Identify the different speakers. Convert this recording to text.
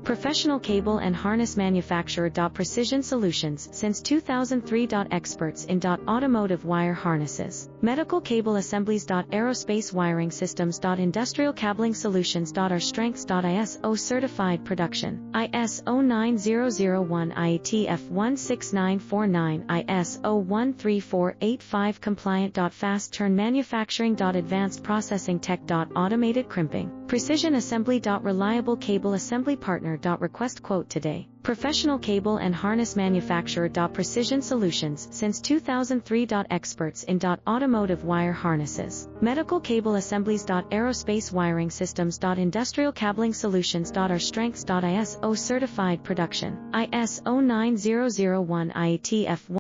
Speaker 1: Professional cable and harness manufacturer. Precision Solutions since 2003. Experts in automotive wire harnesses, medical cable assemblies. Aerospace wiring systems. Industrial cabling solutions. Our strengths. ISO certified production, ISO 9001, IATF 16949, ISO 13485 compliant. Fast turn manufacturing. Advanced processing tech. Automated crimping, precision assembly. Reliable cable assembly partner. Request quote today. Professional cable and harness manufacturer. Precision Solutions since 2003. Experts in automotive wire harnesses, medical cable assemblies. Aerospace wiring systems. Industrial cabling solutions. Our strengths. ISO certified production, ISO 9001, IATF